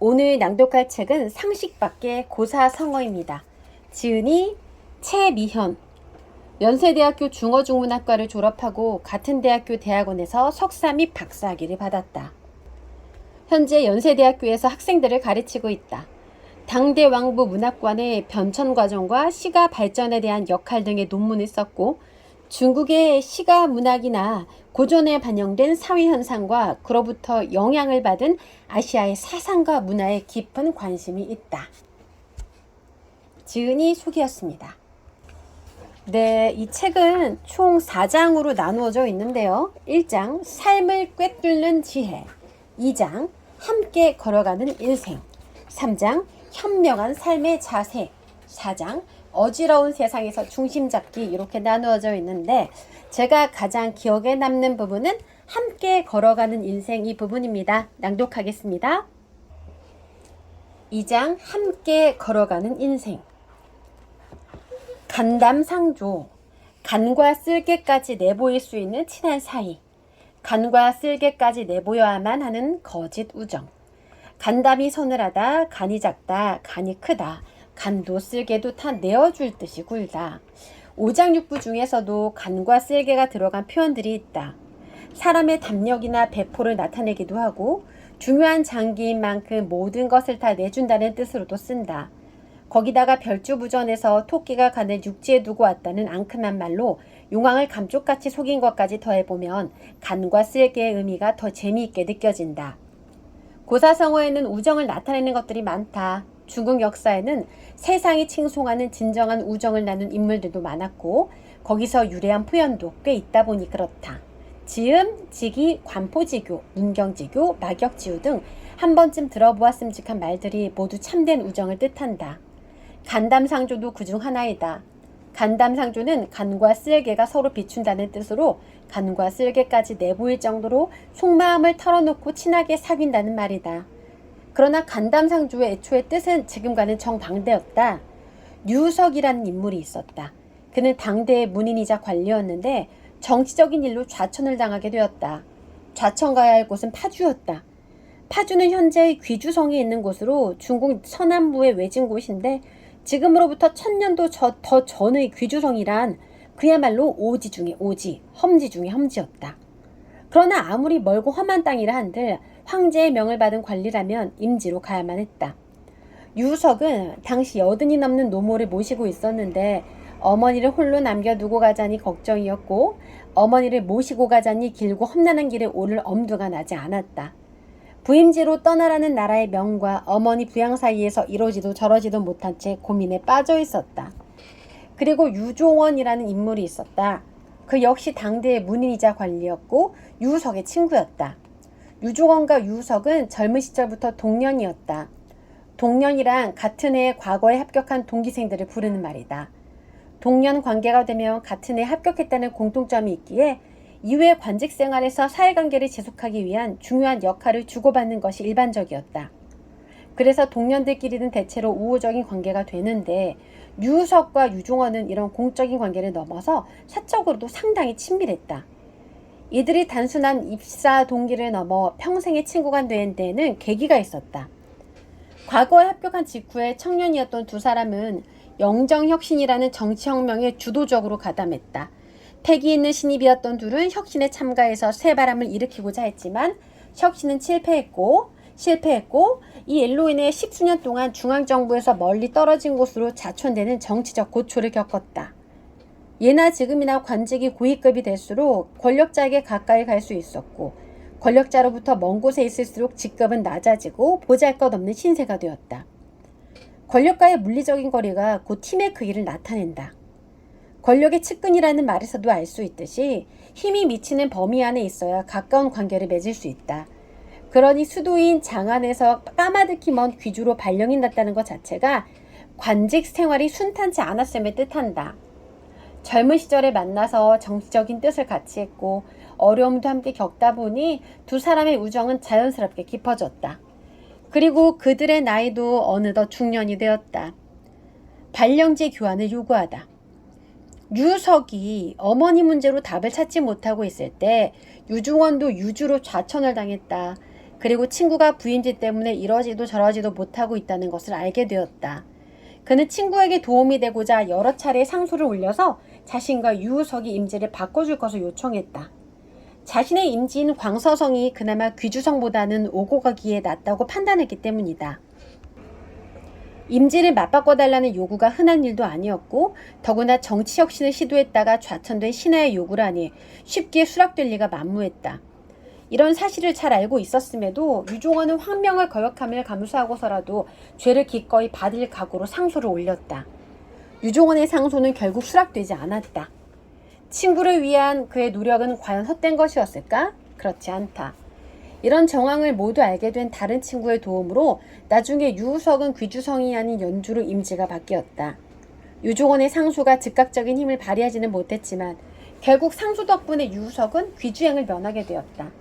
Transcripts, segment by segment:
오늘 낭독할 책은 상식밖의 고사성어입니다. 지은이 최미현. 연세대학교 중어중문학과를 졸업하고 같은 대학교 대학원에서 석사 및 박사학위를 받았다. 현재 연세대학교에서 학생들을 가르치고 있다. 당대 왕부 문학관의 변천과정과 시가 발전에 대한 역할 등의 논문을 썼고 중국의 시가 문학이나 고전에 반영된 사회현상과 그로부터 영향을 받은 아시아의 사상과 문화에 깊은 관심이 있다. 지은이 소개였습니다. 네, 이 책은 총 4장으로 나누어져 있는데요. 1장 삶을 꿰뚫는 지혜, 2장 함께 걸어가는 인생, 3장 현명한 삶의 자세, 4장 어지러운 세상에서 중심 잡기 이렇게 나누어져 있는데 제가 가장 기억에 남는 부분은 함께 걸어가는 인생 이 부분입니다. 낭독하겠습니다. 2장 함께 걸어가는 인생. 간담상조. 간과 쓸개까지 내보일 수 있는 친한 사이. 간과 쓸개까지 내보여야만 하는 거짓 우정. 간담이 서늘하다, 간이 작다, 간이 크다. 간도 쓸개도 다 내어줄 듯이 굴다. 오장육부 중에서도 간과 쓸개가 들어간 표현들이 있다. 사람의 담력이나 배포를 나타내기도 하고 중요한 장기인 만큼 모든 것을 다 내준다는 뜻으로도 쓴다. 거기다가 별주부전에서 토끼가 간을 육지에 두고 왔다는 앙큼한 말로 용왕을 감쪽같이 속인 것까지 더해보면 간과 쓸개의 의미가 더 재미있게 느껴진다. 고사성어에는 우정을 나타내는 것들이 많다. 중국 역사에는 세상이 칭송하는 진정한 우정을 나눈 인물들도 많았고 거기서 유래한 표현도 꽤 있다 보니 그렇다. 지음, 지기, 관포지교, 문경지교, 막역지우 등 한 번쯤 들어보았음직한 말들이 모두 참된 우정을 뜻한다. 간담상조도 그중 하나이다. 간담상조는 간과 쓸개가 서로 비춘다는 뜻으로 간과 쓸개까지 내보일 정도로 속마음을 털어놓고 친하게 사귄다는 말이다. 그러나 간담상조의 애초의 뜻은 지금과는 정반대였다. 류석이라는 인물이 있었다. 그는 당대의 문인이자 관리였는데 정치적인 일로 좌천을 당하게 되었다. 좌천 가야 할 곳은 파주였다. 파주는 현재의 귀주성이 있는 곳으로 중국 서남부의 외진 곳인데 지금으로부터 1000년도 더 전의 귀주성이란 그야말로 오지 중의 오지, 험지 중의 험지였다. 그러나 아무리 멀고 험한 땅이라 한들 황제의 명을 받은 관리라면 임지로 가야만 했다. 유석은 당시 80이 넘는 노모를 모시고 있었는데 어머니를 홀로 남겨두고 가자니 걱정이었고 어머니를 모시고 가자니 길고 험난한 길을 오를 엄두가 나지 않았다. 부임지로 떠나라는 나라의 명과 어머니 부양 사이에서 이러지도 저러지도 못한 채 고민에 빠져 있었다. 그리고 유종원이라는 인물이 있었다. 그 역시 당대의 문인이자 관리였고 유석의 친구였다. 유종원과 유석은 젊은 시절부터 동년이었다. 동년이란 같은 해에 과거에 합격한 동기생들을 부르는 말이다. 동년 관계가 되면 같은 해에 합격했다는 공통점이 있기에 이후의 관직 생활에서 사회관계를 지속하기 위한 중요한 역할을 주고받는 것이 일반적이었다. 그래서 동년들끼리는 대체로 우호적인 관계가 되는데 유석과 유종원은 이런 공적인 관계를 넘어서 사적으로도 상당히 친밀했다. 이들이 단순한 입사 동기를 넘어 평생의 친구가 된 데에는 계기가 있었다. 과거에 합격한 직후에 청년이었던 두 사람은 영정혁신이라는 정치혁명에 주도적으로 가담했다. 패기 있는 신입이었던 둘은 혁신에 참가해서 새바람을 일으키고자 했지만 혁신은 실패했고 이 일로 인해 10수년 동안 중앙정부에서 멀리 떨어진 곳으로 자천되는 정치적 고초를 겪었다. 예나 지금이나 관직이 고위급이 될수록 권력자에게 가까이 갈 수 있었고 권력자로부터 먼 곳에 있을수록 직급은 낮아지고 보잘것없는 신세가 되었다. 권력과의 물리적인 거리가 곧 힘의 크기를 나타낸다. 권력의 측근이라는 말에서도 알 수 있듯이 힘이 미치는 범위 안에 있어야 가까운 관계를 맺을 수 있다. 그러니 수도인 장안에서 까마득히 먼 귀주로 발령이 났다는 것 자체가 관직 생활이 순탄치 않았음을 뜻한다. 젊은 시절에 만나서 정치적인 뜻을 같이 했고 어려움도 함께 겪다 보니 두 사람의 우정은 자연스럽게 깊어졌다. 그리고 그들의 나이도 어느덧 중년이 되었다. 발령제 교환을 요구하다. 유석이 어머니 문제로 답을 찾지 못하고 있을 때 유중원도 유주로 좌천을 당했다. 그리고 친구가 부인지 때문에 이러지도 저러지도 못하고 있다는 것을 알게 되었다. 그는 친구에게 도움이 되고자 여러 차례 상소를 올려서 자신과 유우석이 임지를 바꿔줄 것을 요청했다. 자신의 임지인 광서성이 그나마 귀주성보다는 오고 가기에 낫다고 판단했기 때문이다. 임지를 맞바꿔달라는 요구가 흔한 일도 아니었고 더구나 정치 혁신을 시도했다가 좌천된 신하의 요구를 하니 쉽게 수락될 리가 만무했다. 이런 사실을 잘 알고 있었음에도 유종원은 황명을 거역함을 감수하고서라도 죄를 기꺼이 받을 각오로 상소를 올렸다. 유종원의 상소는 결국 수락되지 않았다. 친구를 위한 그의 노력은 과연 헛된 것이었을까? 그렇지 않다. 이런 정황을 모두 알게 된 다른 친구의 도움으로 나중에 유우석은 귀주성이 아닌 연주로 임지가 바뀌었다. 유종원의 상소가 즉각적인 힘을 발휘하지는 못했지만 결국 상소 덕분에 유우석은 귀주행을 면하게 되었다.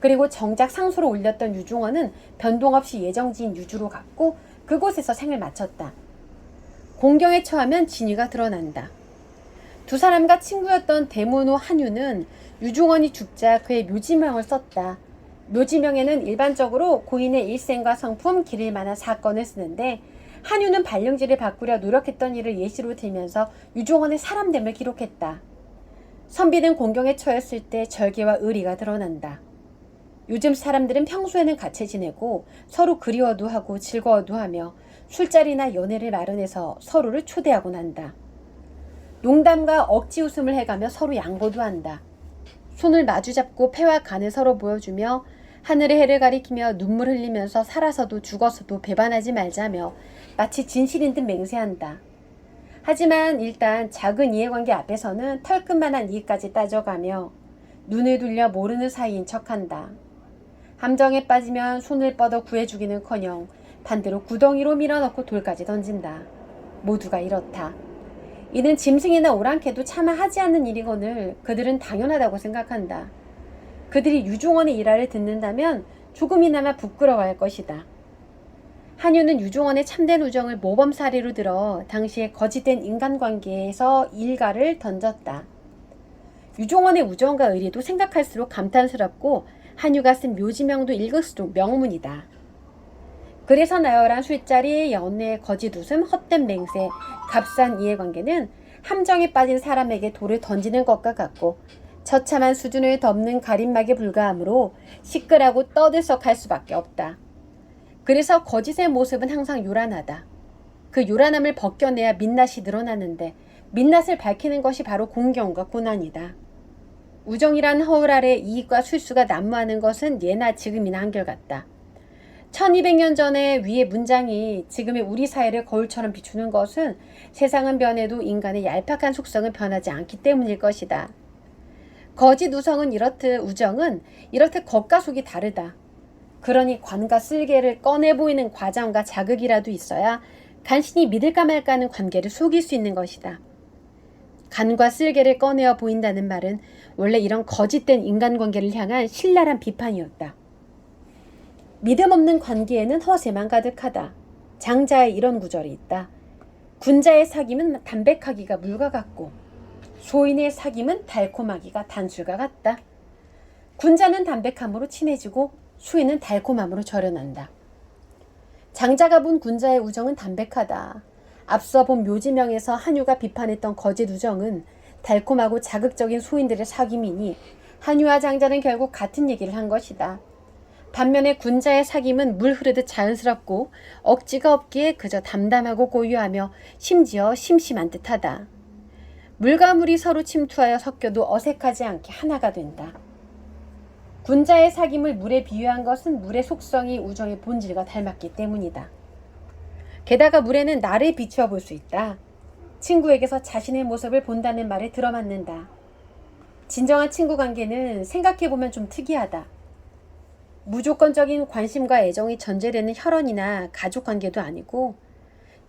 그리고 정작 상소를 올렸던 유종원은 변동 없이 예정지인 유주로 갔고 그곳에서 생을 마쳤다. 공경에 처하면 진위가 드러난다. 두 사람과 친구였던 대문호 한유는 유종원이 죽자 그의 묘지명을 썼다. 묘지명에는 일반적으로 고인의 일생과 성품, 기릴 만한 사건을 쓰는데 한유는 발령지를 바꾸려 노력했던 일을 예시로 들면서 유종원의 사람됨을 기록했다. 선비는 공경에 처했을 때 절개와 의리가 드러난다. 요즘 사람들은 평소에는 같이 지내고 서로 그리워도 하고 즐거워도 하며 술자리나 연애를 마련해서 서로를 초대하곤 한다. 농담과 억지 웃음을 해가며 서로 양보도 한다. 손을 마주잡고 패와 간을 서로 보여주며 하늘의 해를 가리키며 눈물 흘리면서 살아서도 죽어서도 배반하지 말자며 마치 진실인 듯 맹세한다. 하지만 일단 작은 이해관계 앞에서는 털끝만한 이익까지 따져가며 눈을 돌려 모르는 사이인 척한다. 함정에 빠지면 손을 뻗어 구해주기는커녕 반대로 구덩이로 밀어넣고 돌까지 던진다. 모두가 이렇다. 이는 짐승이나 오랑캐도 차마 하지 않는 일이거늘 그들은 당연하다고 생각한다. 그들이 유종원의 일화를 듣는다면 조금이나마 부끄러워할 것이다. 한유는 유종원의 참된 우정을 모범 사례로 들어 당시의 거짓된 인간관계에서 일가를 던졌다. 유종원의 우정과 의리도 생각할수록 감탄스럽고 한유가 쓴 묘지명도 읽을수록 명문이다. 그래서 나열한 술자리, 연애, 거짓 웃음, 헛된 맹세, 값싼 이해관계는 함정에 빠진 사람에게 돌을 던지는 것과 같고 처참한 수준을 덮는 가림막에 불과하므로 시끌하고 떠들썩할 수밖에 없다. 그래서 거짓의 모습은 항상 요란하다. 그 요란함을 벗겨내야 민낯이 늘어나는데 민낯을 밝히는 것이 바로 공경과 고난이다. 우정이란 허울 아래 이익과 술수가 난무하는 것은 예나 지금이나 한결같다. 1200년 전에 위의 문장이 지금의 우리 사회를 거울처럼 비추는 것은 세상은 변해도 인간의 얄팍한 속성은 변하지 않기 때문일 것이다. 거짓 우정은 이렇듯 겉과 속이 다르다. 그러니 관과 쓸개를 꺼내 보이는 과정과 자극이라도 있어야 간신히 믿을까 말까 하는 관계를 속일 수 있는 것이다. 간과 쓸개를 꺼내어 보인다는 말은 원래 이런 거짓된 인간관계를 향한 신랄한 비판이었다. 믿음 없는 관계에는 허세만 가득하다. 장자에 이런 구절이 있다. 군자의 사귐은 담백하기가 물과 같고 소인의 사귐은 달콤하기가 단술과 같다. 군자는 담백함으로 친해지고 소인은 달콤함으로 절연한다. 장자가 본 군자의 우정은 담백하다. 앞서 본 묘지명에서 한유가 비판했던 거짓 우정은 달콤하고 자극적인 소인들의 사귐이니 한유와 장자는 결국 같은 얘기를 한 것이다. 반면에 군자의 사귐은 물 흐르듯 자연스럽고 억지가 없기에 그저 담담하고 고요하며 심지어 심심한 듯하다. 물과 물이 서로 침투하여 섞여도 어색하지 않게 하나가 된다. 군자의 사귐을 물에 비유한 것은 물의 속성이 우정의 본질과 닮았기 때문이다. 게다가 물에는 나를 비추어 볼 수 있다. 친구에게서 자신의 모습을 본다는 말에 들어맞는다. 진정한 친구 관계는 생각해보면 좀 특이하다. 무조건적인 관심과 애정이 전제되는 혈연이나 가족 관계도 아니고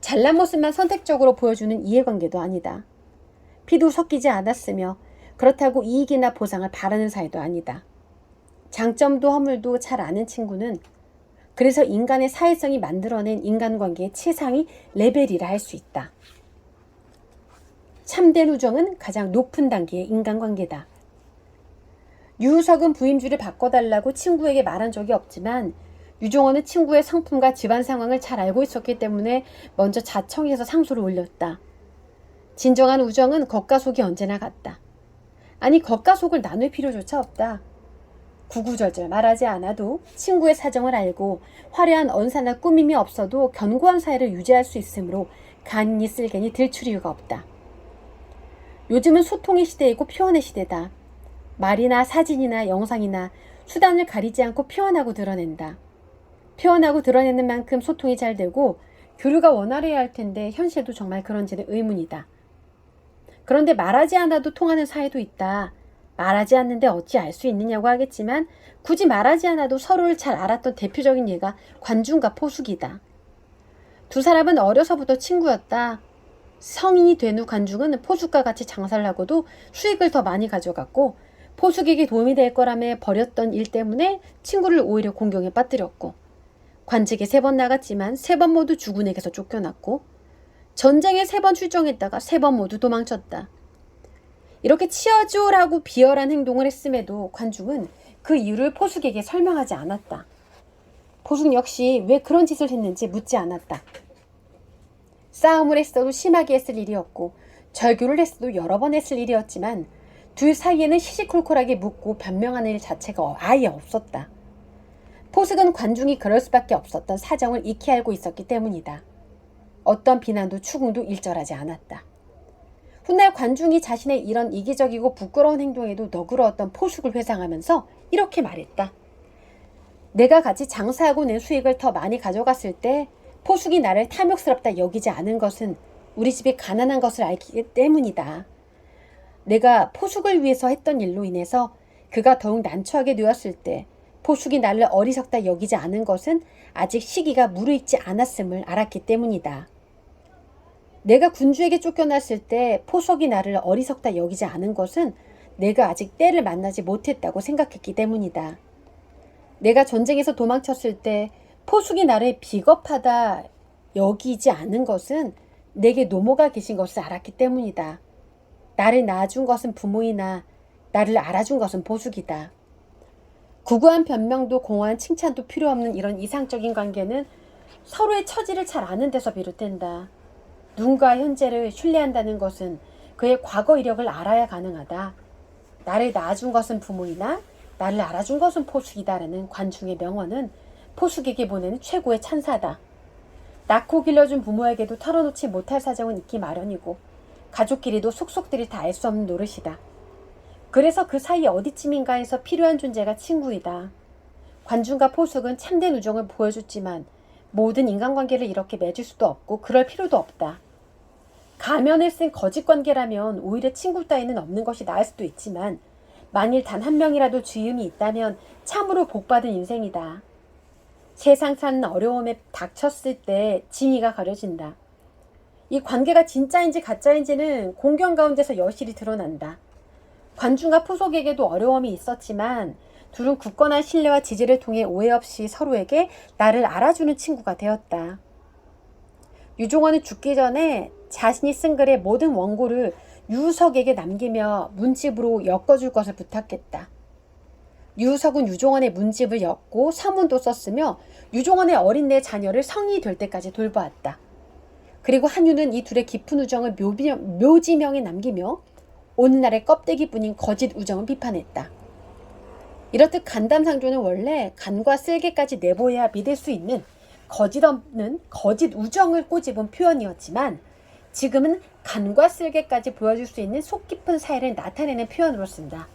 잘난 모습만 선택적으로 보여주는 이해관계도 아니다. 피도 섞이지 않았으며 그렇다고 이익이나 보상을 바라는 사이도 아니다. 장점도 허물도 잘 아는 친구는 그래서 인간의 사회성이 만들어낸 인간관계의 최상위 레벨이라 할 수 있다. 참된 우정은 가장 높은 단계의 인간관계다. 유석은 부임주를 바꿔달라고 친구에게 말한 적이 없지만 유종원은 친구의 성품과 집안 상황을 잘 알고 있었기 때문에 먼저 자청해서 상소를 올렸다. 진정한 우정은 겉과 속이 언제나 같다. 아니, 겉과 속을 나눌 필요조차 없다. 구구절절 말하지 않아도 친구의 사정을 알고 화려한 언사나 꾸밈이 없어도 견고한 사이를 유지할 수 있으므로 간이 쓸개니 들출 이유가 없다. 요즘은 소통의 시대이고 표현의 시대다. 말이나 사진이나 영상이나 수단을 가리지 않고 표현하고 드러낸다. 표현하고 드러내는 만큼 소통이 잘 되고 교류가 원활해야 할 텐데 현실도 정말 그런지는 의문이다. 그런데 말하지 않아도 통하는 사이도 있다. 말하지 않는데 어찌 알 수 있느냐고 하겠지만 굳이 말하지 않아도 서로를 잘 알았던 대표적인 예가 관중과 포숙이다. 두 사람은 어려서부터 친구였다. 성인이 된 후 관중은 포숙과 같이 장사를 하고도 수익을 더 많이 가져갔고 포숙에게 도움이 될 거라며 벌였던 일 때문에 친구를 오히려 공경에 빠뜨렸고 관직에 3번 나갔지만 3번 모두 주군에게서 쫓겨났고 전쟁에 3번 출정했다가 3번 모두 도망쳤다. 이렇게 치어줘라고 비열한 행동을 했음에도 관중은 그 이유를 포숙에게 설명하지 않았다. 포숙 역시 왜 그런 짓을 했는지 묻지 않았다. 싸움을 했어도 심하게 했을 일이었고 절교를 했어도 여러 번 했을 일이었지만 둘 사이에는 시시콜콜하게 묻고 변명하는 일 자체가 아예 없었다. 포숙은 관중이 그럴 수밖에 없었던 사정을 익히 알고 있었기 때문이다. 어떤 비난도 추궁도 일절하지 않았다. 훗날 관중이 자신의 이런 이기적이고 부끄러운 행동에도 너그러웠던 포숙을 회상하면서 이렇게 말했다. 내가 같이 장사하고 낸 수익을 더 많이 가져갔을 때 포숙이 나를 탐욕스럽다 여기지 않은 것은 우리 집이 가난한 것을 알기 때문이다. 내가 포숙을 위해서 했던 일로 인해서 그가 더욱 난처하게 되었을 때 포숙이 나를 어리석다 여기지 않은 것은 아직 시기가 무르익지 않았음을 알았기 때문이다. 내가 군주에게 쫓겨났을 때 포숙이 나를 어리석다 여기지 않은 것은 내가 아직 때를 만나지 못했다고 생각했기 때문이다. 내가 전쟁에서 도망쳤을 때 포숙이 나를 비겁하다 여기지 않은 것은 내게 노모가 계신 것을 알았기 때문이다. 나를 낳아준 것은 부모이나 나를 알아준 것은 포숙이다. 구구한 변명도 공허한 칭찬도 필요 없는 이런 이상적인 관계는 서로의 처지를 잘 아는 데서 비롯된다. 누군가 현재를 신뢰한다는 것은 그의 과거 이력을 알아야 가능하다. 나를 낳아준 것은 부모이나 나를 알아준 것은 포숙이다라는 관중의 명언은 포숙에게 보내는 최고의 찬사다. 낳고 길러준 부모에게도 털어놓지 못할 사정은 있기 마련이고 가족끼리도 속속들이 다 알 수 없는 노릇이다. 그래서 그 사이 어디쯤인가에서 필요한 존재가 친구이다. 관중과 포숙은 참된 우정을 보여줬지만 모든 인간관계를 이렇게 맺을 수도 없고 그럴 필요도 없다. 가면을 쓴 거짓관계라면 오히려 친구 따위는 없는 것이 나을 수도 있지만 만일 단 한 명이라도 주임이 있다면 참으로 복받은 인생이다. 세상 사는 어려움에 닥쳤을 때 진위가 가려진다. 이 관계가 진짜인지 가짜인지는 공경 가운데서 여실히 드러난다. 관중과 포숙에게도 어려움이 있었지만 둘은 굳건한 신뢰와 지지를 통해 오해 없이 서로에게 나를 알아주는 친구가 되었다. 유종원은 죽기 전에 자신이 쓴 글의 모든 원고를 유석에게 남기며 문집으로 엮어줄 것을 부탁했다. 유석은 유종원의 문집을 엮고 서문도 썼으며 유종원의 어린 내 자녀를 성인이 될 때까지 돌보았다. 그리고 한유는 이 둘의 깊은 우정을 묘지명에 남기며 오늘날의 껍데기뿐인 거짓 우정을 비판했다. 이렇듯 간담상조는 원래 간과 쓸개까지 내보여야 믿을 수 있는 거짓 없는 거짓 우정을 꼬집은 표현이었지만 지금은 간과 쓸개까지 보여줄 수 있는 속 깊은 사이를 나타내는 표현으로 쓴다.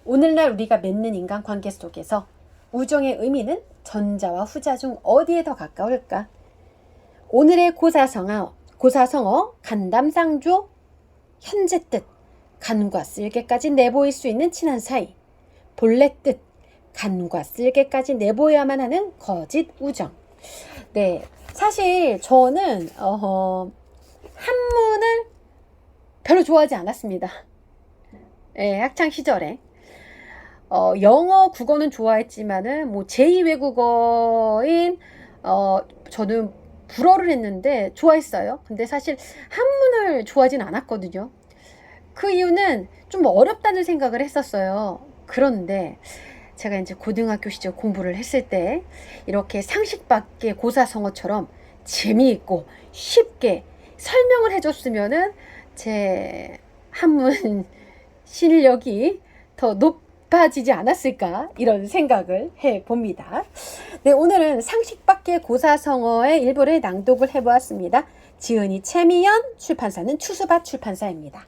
오늘날 우리가 맺는 인간관계 속에서 우정의 의미는 전자와 후자 중 어디에 더 가까울까? 오늘의 고사성어 간담상조 현재 뜻 간과 쓸개까지 내보일 수 있는 친한 사이 본래 뜻 간과 쓸개까지 내보여야만 하는 거짓 우정. 네, 사실 저는 한문을 별로 좋아하지 않았습니다. 네, 학창 시절에 영어 국어는 좋아했지만은 뭐 제2외국어인 저는 불어를 했는데 좋아했어요. 근데 사실 한문을 좋아하진 않았거든요. 그 이유는 좀 어렵다는 생각을 했었어요. 그런데 제가 이제 고등학교 시절 공부를 했을 때 이렇게 상식 밖의 고사성어처럼 재미있고 쉽게 설명을 해줬으면은 제 한문 실력이 더 높아지지 않았을까 이런 생각을 해봅니다. 네, 오늘은 상식 밖의 고사성어의 일부를 낭독을 해보았습니다. 지은이 채미연, 출판사는 추수밭 출판사입니다.